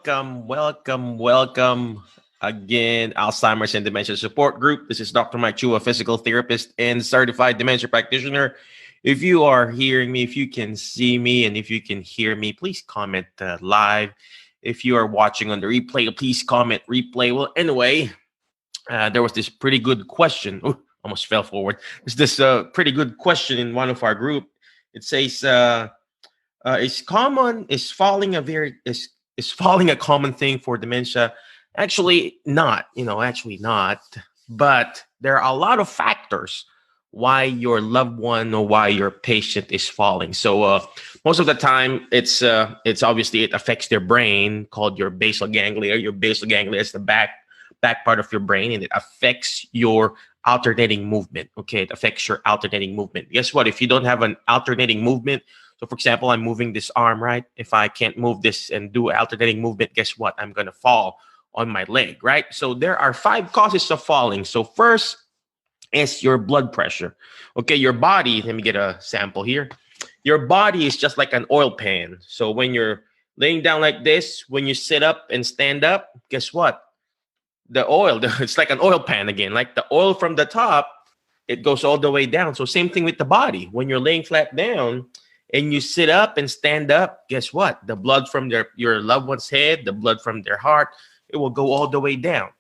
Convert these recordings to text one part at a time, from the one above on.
welcome again, Alzheimer's and Dementia Support Group. This is Dr. Mike Chua, physical therapist and certified dementia practitioner. If you are hearing me, if you can see me, and if you can hear me, please comment live. If you are watching on the replay, please comment replay. Well, anyway, there was this pretty good question. Ooh, almost fell forward. There's this pretty good question in one of our group. It says, is falling a common thing for dementia? Actually not, but there are a lot of factors why your loved one or why your patient is falling. So most of the time it's obviously it affects their brain, called your basal ganglia. Your basal ganglia is the back part of your brain, and it affects your alternating movement. Okay, it affects your alternating movement. Guess what? If you don't have an alternating movement, so for example, I'm moving this arm, right? If I can't move this and do alternating movement, guess what? I'm going to fall on my leg, right? So there are 5 causes of falling. So first is your blood pressure. Okay, your body, let me get a sample here. Your body is just like an oil pan. So when you're laying down like this, when you sit up and stand up, guess what? The oil, it's like an oil pan again, like the oil from the top, it goes all the way down. So same thing with the body. When you're laying flat down, and you sit up and stand up, guess what? The blood from your loved one's head, the blood from their heart, it will go all the way down,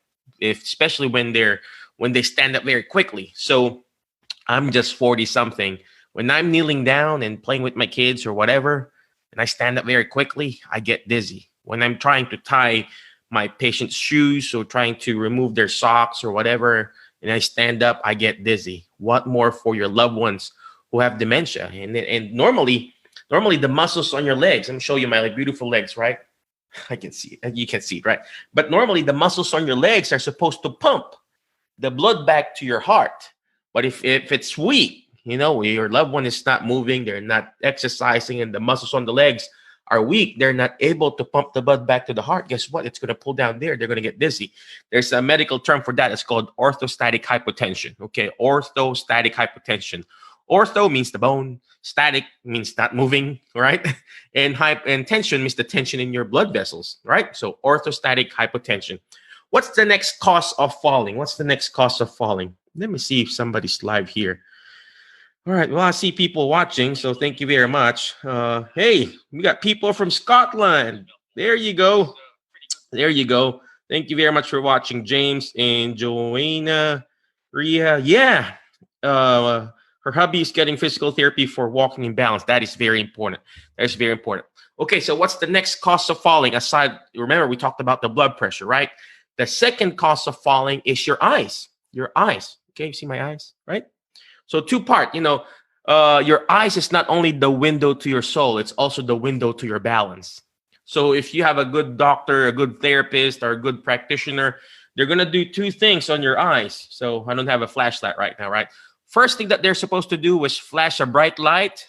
especially when they stand up very quickly. So I'm just 40 something. When I'm kneeling down and playing with my kids or whatever, and I stand up very quickly, I get dizzy. When I'm trying to tie my patient's shoes or trying to remove their socks or whatever, and I stand up, I get dizzy. What more for your loved ones who have dementia? And normally the muscles on your legs, let me show you my beautiful legs, right? I can see it. You can see it, right? But normally the muscles on your legs are supposed to pump the blood back to your heart. But if it's weak, your loved one is not moving, they're not exercising, and the muscles on the legs are weak, they're not able to pump the blood back to the heart, guess what? It's going to pull down there. They're going to get dizzy. There's a medical term for that. It's called orthostatic hypotension. Okay, orthostatic hypotension. Ortho means the bone, static means not moving, right? And tension means the tension in your blood vessels, right? So orthostatic hypotension. What's the next cause of falling? Let me see if somebody's live here. All right, well, I see people watching, so thank you very much. Hey, we got people from Scotland. There you go. Thank you very much for watching, James and Joanna. Ria, yeah. Her hubby is getting physical therapy for walking imbalance. That is very important. Okay, so what's the next cause of falling? Remember, we talked about the blood pressure, right? The second cause of falling is your eyes. Okay, you see my eyes, right? So 2-part, your eyes is not only the window to your soul, it's also the window to your balance. So if you have a good doctor, a good therapist, or a good practitioner, they're going to do 2 things on your eyes. So I don't have a flashlight right now, right? First thing that they're supposed to do is flash a bright light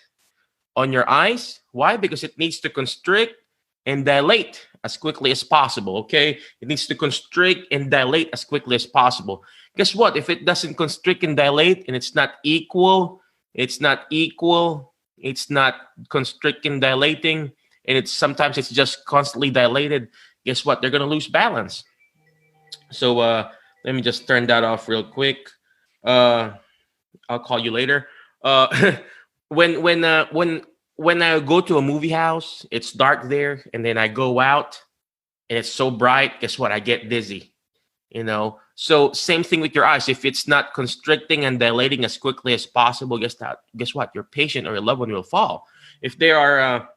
on your eyes. Why? Because it needs to constrict and dilate as quickly as possible, okay? It needs to constrict and dilate as quickly as possible. Guess what? If it doesn't constrict and dilate and it's not constricting, dilating, and sometimes it's just constantly dilated, guess what? They're going to lose balance. So let me just turn that off real quick. I'll call you later. When I go to a movie house, it's dark there, and then I go out, and it's so bright. Guess what? I get dizzy. So same thing with your eyes. If it's not constricting and dilating as quickly as possible, guess what? Your patient or your loved one will fall. If they are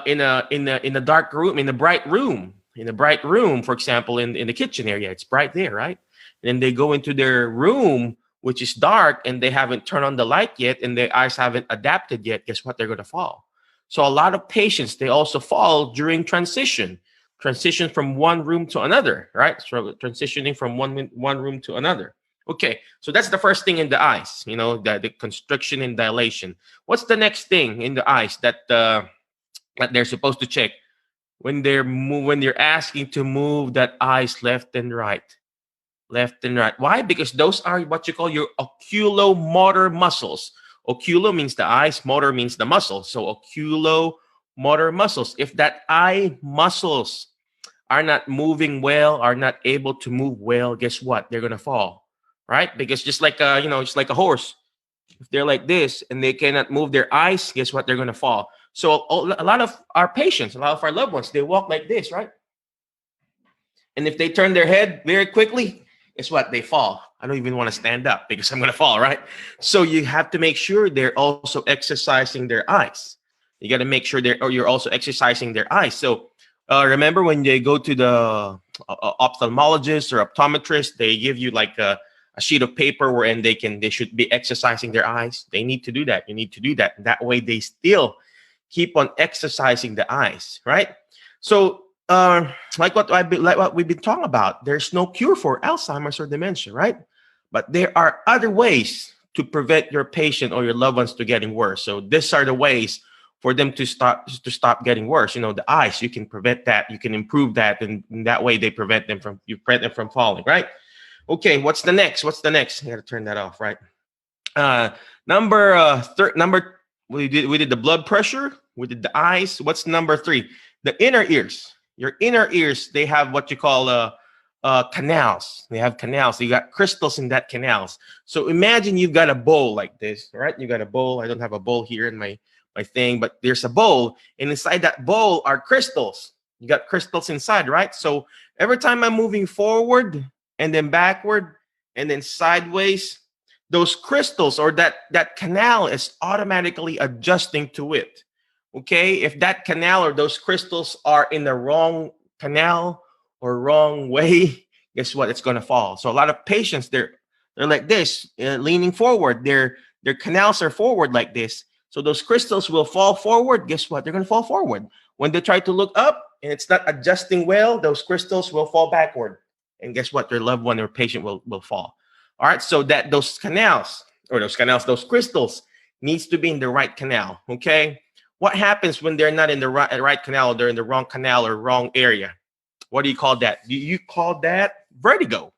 in a dark room, in a bright room, for example, in the kitchen area, it's bright there, right? And then they go into their room, which is dark, and they haven't turned on the light yet, and their eyes haven't adapted yet. Guess what? They're going to fall. So a lot of patients, they also fall during transition from one room to another, right? So transitioning from one room to another. Okay, so that's the first thing in the eyes, the constriction and dilation. What's the next thing in the eyes that they're supposed to check when they're asking to move that eyes left and right? Why? Because those are what you call your oculomotor muscles. Oculo means the eyes, motor means the muscle. So oculomotor motor muscles. If that eye muscles are not moving well, are not able to move well, guess what? They're gonna fall, right? Because just like just like a horse, if they're like this and they cannot move their eyes, guess what? They're gonna fall. So a lot of our patients, a lot of our loved ones, they walk like this, right? And if they turn their head very quickly, guess what? They fall. I don't even want to stand up because I'm gonna fall, right? So you have to make sure they're also exercising their eyes. You got to make sure you're also exercising their eyes. So remember when they go to the ophthalmologist or optometrist, they give you like a sheet of paper wherein they should be exercising their eyes. They need to do that. You need to do that. That way they still keep on exercising the eyes, right? So like what we've been talking about, there's no cure for Alzheimer's or dementia, right? But there are other ways to prevent your patient or your loved ones to getting worse. So these are the ways for them to stop getting worse. The eyes, you can prevent that, you can improve that, and that way they prevent them from falling, right? Okay, what's the next? I gotta turn that off, right? We did the blood pressure, we did the eyes. What's number 3? The inner ears. Your inner ears, they have what you call canals. They have canals. You got crystals in that canals. So imagine you've got a bowl like this, right? You got a bowl. I don't have a bowl here in my thing, but there's a bowl, and inside that bowl are crystals. You got crystals inside, right? So every time I'm moving forward and then backward and then sideways, those crystals or that canal is automatically adjusting to it. Okay, if that canal or those crystals are in the wrong canal or wrong way, guess what? It's going to fall. So a lot of patients, they're like this, leaning forward. Their canals are forward like this. So those crystals will fall forward. Guess what? They're going to fall forward. When they try to look up and it's not adjusting well, those crystals will fall backward. And guess what? Their loved one or patient will fall. All right. So that those crystals needs to be in the right canal. Okay. What happens when they're not in the right canal? They're in the wrong canal or wrong area. What do you call that? You call that vertigo.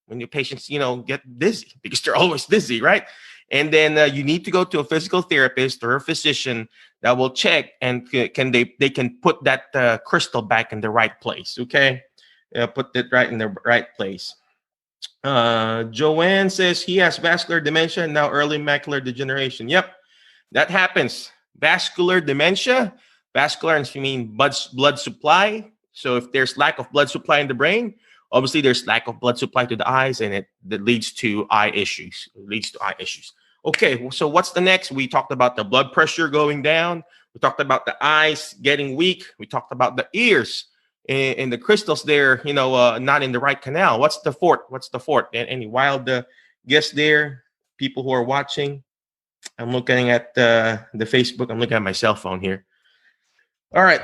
When your patients, get dizzy because they're always dizzy, right? And then you need to go to a physical therapist or a physician that will check and they can put that crystal back in the right place. Okay, put it right in the right place. Joanne says he has vascular dementia and now early macular degeneration. Yep, that happens. Vascular dementia. Vascular mean blood supply. So if there's lack of blood supply in the brain, obviously there's lack of blood supply to the eyes, and that leads to eye issues. Okay, so what's the next? We talked about the blood pressure going down. We talked about the eyes getting weak. We talked about the ears and the crystals there, not in the right canal. What's the fourth? Any wild guess there? People who are watching. I'm looking at the Facebook. I'm looking at my cell phone here. All right.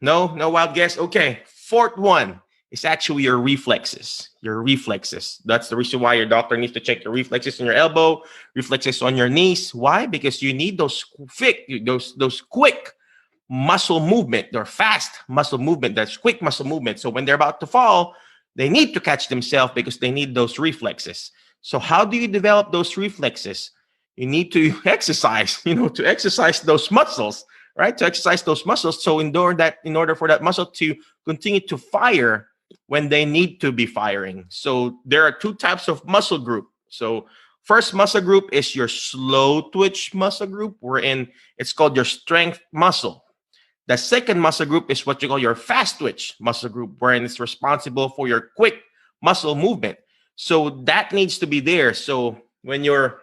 No wild guess. Okay. Fourth one is actually your reflexes. That's the reason why your doctor needs to check your reflexes on your elbow, reflexes on your knees. Why? Because you need those quick muscle movement, or fast muscle movement, that's quick muscle movement. So when they're about to fall, they need to catch themselves because they need those reflexes. So how do you develop those reflexes? You need to exercise, to exercise those muscles, right? To exercise those muscles. So in order for that muscle to continue to fire when they need to be firing. So there are 2 types of muscle group. So first muscle group is your slow twitch muscle group, wherein it's called your strength muscle. The second muscle group is what you call your fast twitch muscle group, wherein it's responsible for your quick muscle movement. So that needs to be there. So when you're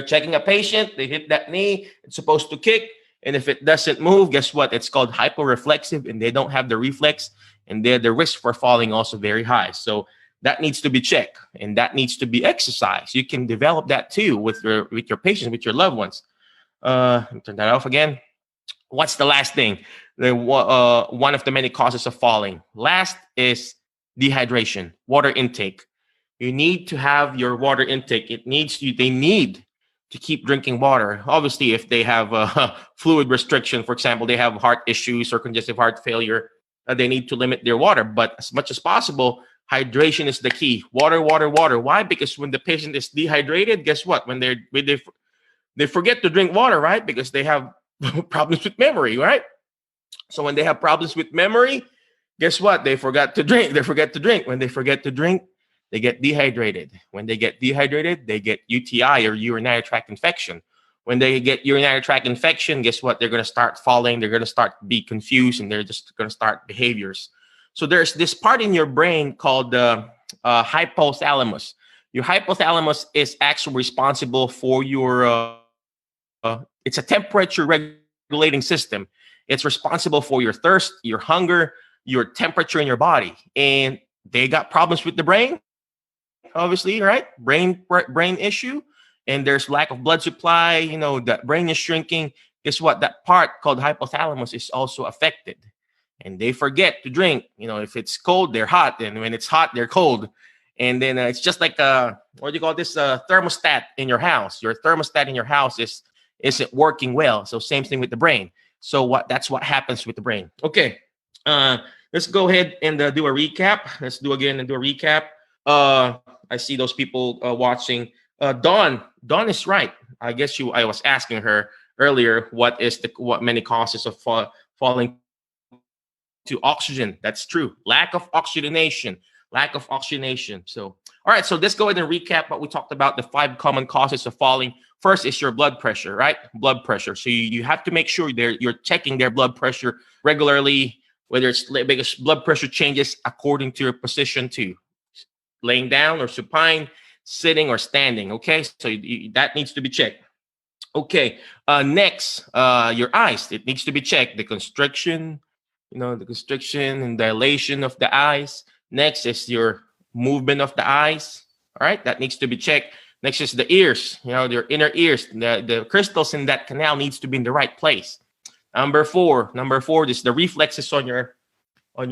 checking a patient, they hit that knee, it's supposed to kick. And if it doesn't move, guess what? It's called hyporeflexive, and they don't have the reflex, and the risk for falling also very high. So that needs to be checked, and that needs to be exercised. You can develop that too with your patients, with your loved ones. Turn that off again. What's the last thing? One of the many causes of falling. Last is dehydration, water intake. You need to have your water intake. They need to keep drinking water. Obviously, if they have fluid restriction, for example, they have heart issues or congestive heart failure, they need to limit their water. But as much as possible, hydration is the key. Water. Why? Because when the patient is dehydrated, guess what? When they forget to drink water, right? Because they have problems with memory, right? So when they have problems with memory, guess what? They forgot to drink. They forget to drink. When they forget to drink, they get dehydrated. When they get dehydrated, they get UTI or urinary tract infection. When they get urinary tract infection, guess what? They're going to start falling. They're going to start be confused, and they're just going to start behaviors. So there's this part in your brain called the hypothalamus. Your hypothalamus is actually responsible for your. It's a temperature regulating system. It's responsible for your thirst, your hunger, your temperature in your body, and they got problems with the brain. Obviously, right? Brain issue, and there's lack of blood supply. You know, that brain is shrinking. Guess what? That part called hypothalamus is also affected, and they forget to drink. You know, if it's cold, they're hot, and when it's hot, they're cold. And then it's just like what do you call this? Thermostat in your house. Your thermostat in your house isn't working well. So same thing with the brain. So that's what happens with the brain. Okay, let's go ahead and do a recap. Let's do again and do a recap. I see those people watching. Dawn is right. I guess I was asking her earlier what many causes of falling to oxygen. That's true. Lack of oxygenation. So, all right. So let's go ahead and recap what we talked about. The 5 common causes of falling. First is your blood pressure, right? Blood pressure. So you have to make sure you're checking their blood pressure regularly, whether it's because blood pressure changes according to your position too. Laying down or supine, sitting or standing. Okay, so that needs to be checked. Okay, next, your eyes. It needs to be checked. The constriction, the constriction and dilation of the eyes. Next is your movement of the eyes. All right, that needs to be checked. Next is the ears. Your inner ears. The crystals in that canal needs to be in the right place. Number four is the reflexes on your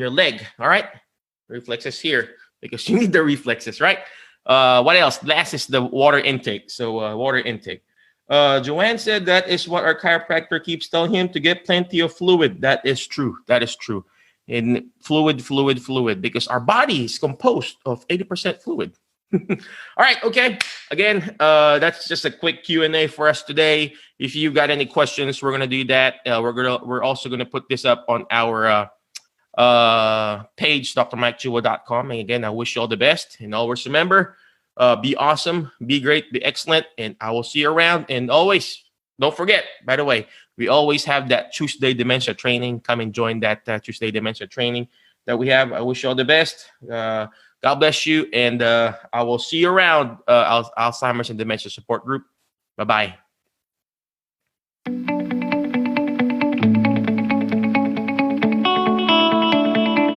leg. All right, reflexes here, because you need the reflexes, right? What else? Last is the water intake. So water intake. Joanne said that is what our chiropractor keeps telling him, to get plenty of fluid. That is true. In fluid, because our body is composed of 80% fluid. All right. Okay. Again, that's just a quick Q&A for us today. If you got any questions, we're gonna do that. We're also gonna put this up on our page, drmikechua.com. And again, I wish you all the best. And always remember, be awesome, be great, be excellent, and I will see you around. And always, don't forget, by the way, we always have that Tuesday Dementia training. Come and join that Tuesday Dementia training that we have. I wish you all the best. God bless you, and I will see you around Alzheimer's and Dementia Support Group. Bye-bye.